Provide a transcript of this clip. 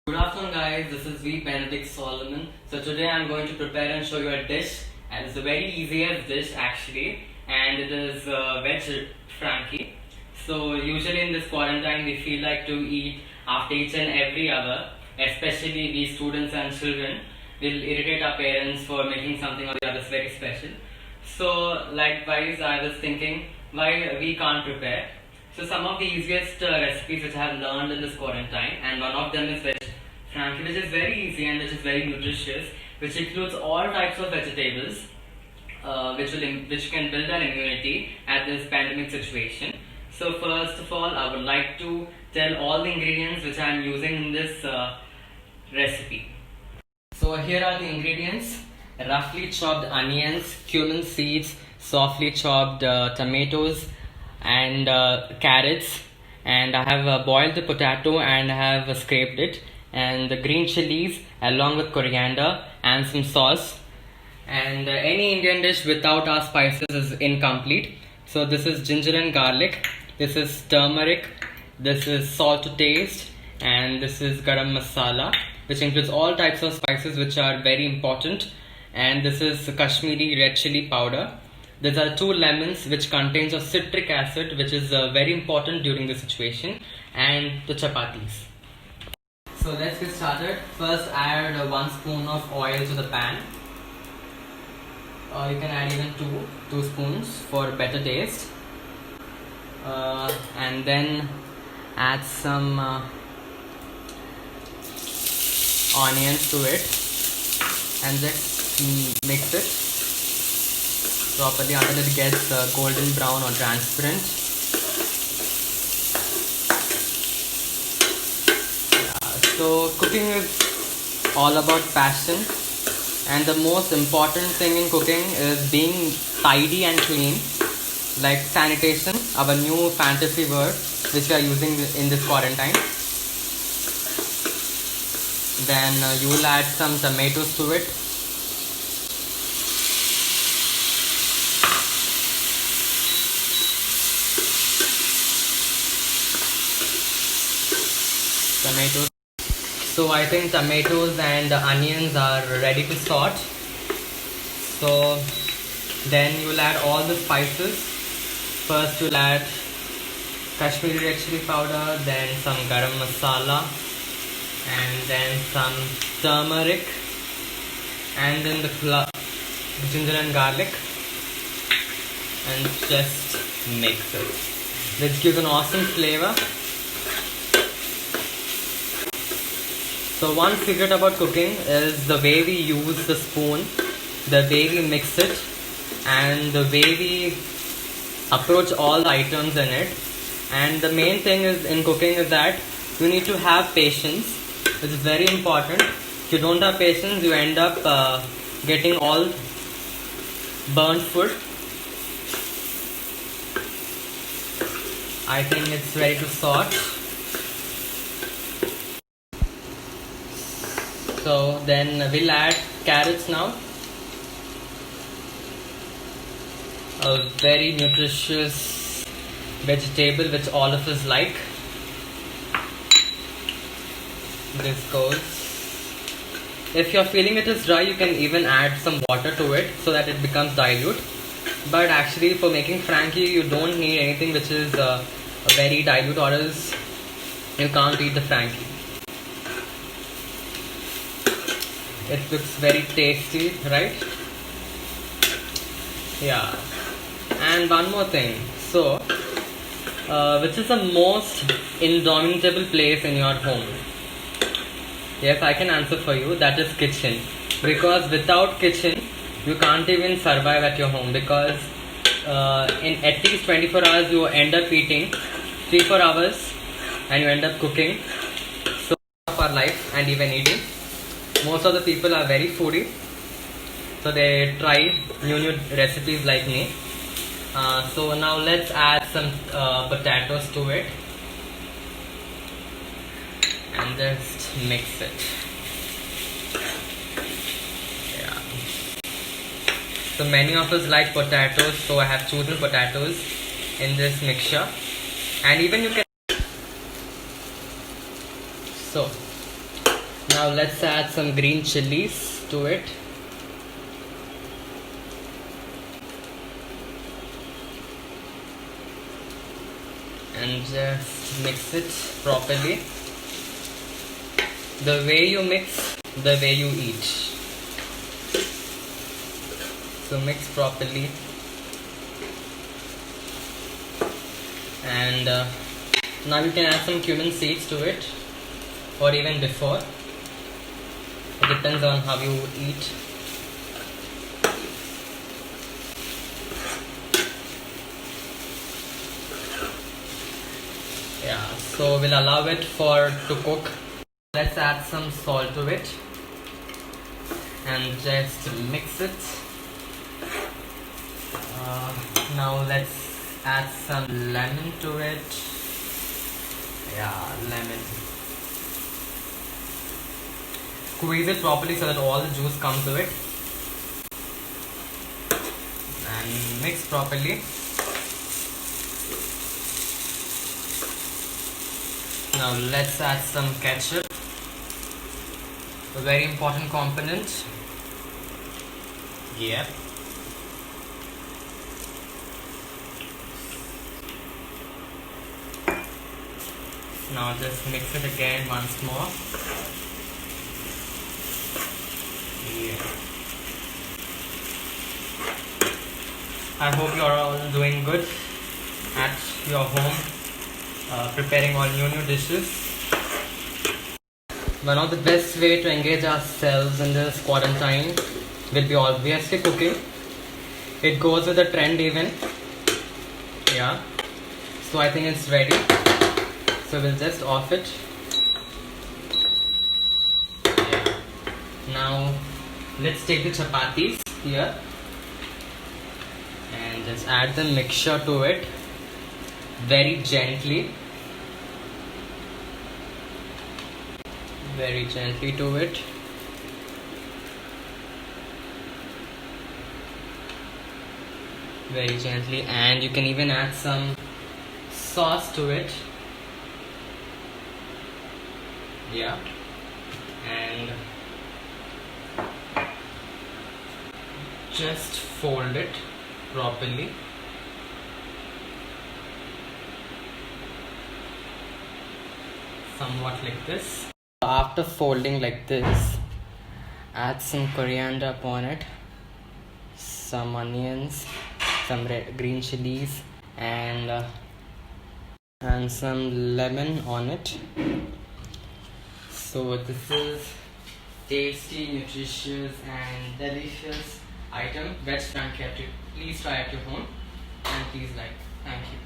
Good afternoon guys, this is V. Benedict Solomon. So today I'm going to prepare and show you a dish, and it's a very easiest dish actually, and it is veg Frankie. So usually in this quarantine we feel like to eat after each and every hour, especially we students and children will irritate our parents for making something or the other very special. So likewise I was thinking why we can't prepare. So some of the easiest recipes which I have learned in this quarantine, and one of them is veg Frankie, which is very easy and which is very nutritious, which includes all types of vegetables, which can build an immunity at this pandemic situation. So first of all, I would like to tell all the ingredients which I am using in this recipe. So here are the ingredients: roughly chopped onions, cumin seeds, softly chopped tomatoes, and carrots. And I have boiled the potato and I have scraped it, and the green chilies along with coriander and some sauce. And any Indian dish without our spices is incomplete. So this is ginger and garlic, this is turmeric, this is salt to taste, and this is garam masala, which includes all types of spices which are very important. And this is Kashmiri red chili powder. These are 2 lemons which contains of citric acid, which is very important during this situation, and the chapatis. So let's get started. First add 1 spoon of oil to the pan. You can add even 2 spoons for better taste. And then add some onions to it, and let's mix it properly until it gets golden brown or transparent. So cooking is all about passion, and the most important thing in cooking is being tidy and clean, like sanitation, our new fantasy word which we are using in this quarantine. Then you will add some tomatoes to it. Tomatoes. So I think tomatoes and onions are ready to saute. So then you will add all the spices. First you'll add Kashmiri red chili powder, then some garam masala, and then some turmeric, and then the ginger and garlic, and just mix it. This gives an awesome flavor. So one secret about cooking is the way we use the spoon, the way we mix it, and the way we approach all the items in it. And the main thing is in cooking is that you need to have patience, which is very important. If you don't have patience, you end up getting all burnt food. I think it's ready to saute. So then we'll add carrots now. A very nutritious vegetable which all of us like. This goes. If you're feeling it is dry, you can even add some water to it so that it becomes dilute. But actually for making Frankie, you don't need anything which is very dilute, or else you can't eat the Frankie. It looks very tasty, right? Yeah. And one more thing. So, which is the most indomitable place in your home? Yes, I can answer for you. That is kitchen. Because without kitchen, you can't even survive at your home. Because in at least 24 hours, you end up eating 3-4 hours, and you end up cooking. So, of our life and even eating. Most of the people are very foodie, so they try new recipes like me. So now let's add some potatoes to it and just mix it. Yeah. So many of us like potatoes, so I have chosen potatoes in this mixture, and even you can. So Now let's add some green chilies to it. And just mix it properly. The way you mix, the way you eat. So mix properly. And now you can add some cumin seeds to it, or even before. It depends on how you eat. Yeah, so we'll allow it to cook. Let's add some salt to it and just mix it. Now let's add some lemon to it. Yeah, lemon. Squeeze it properly so that all the juice comes to it. And mix properly. Now let's add some ketchup. A very important component. Yep. Now just mix it again once more. Yeah. I hope you are all doing good at your home, preparing all new dishes. One of the best way to engage ourselves in this quarantine will be obviously cooking. It goes with the trend even. Yeah. So I think it's ready. So we'll just off it. Yeah. Now let's take the chapatis here and just add the mixture to it very gently. Very gently to it. Very gently, and you can even add some sauce to it. Yeah, and just fold it properly. Somewhat like this. After folding like this, add some coriander upon it, some onions, some green chilies, and some lemon on it. So this is tasty, nutritious and delicious item, Veg Frankie. Please try at your home and please like. Thank you.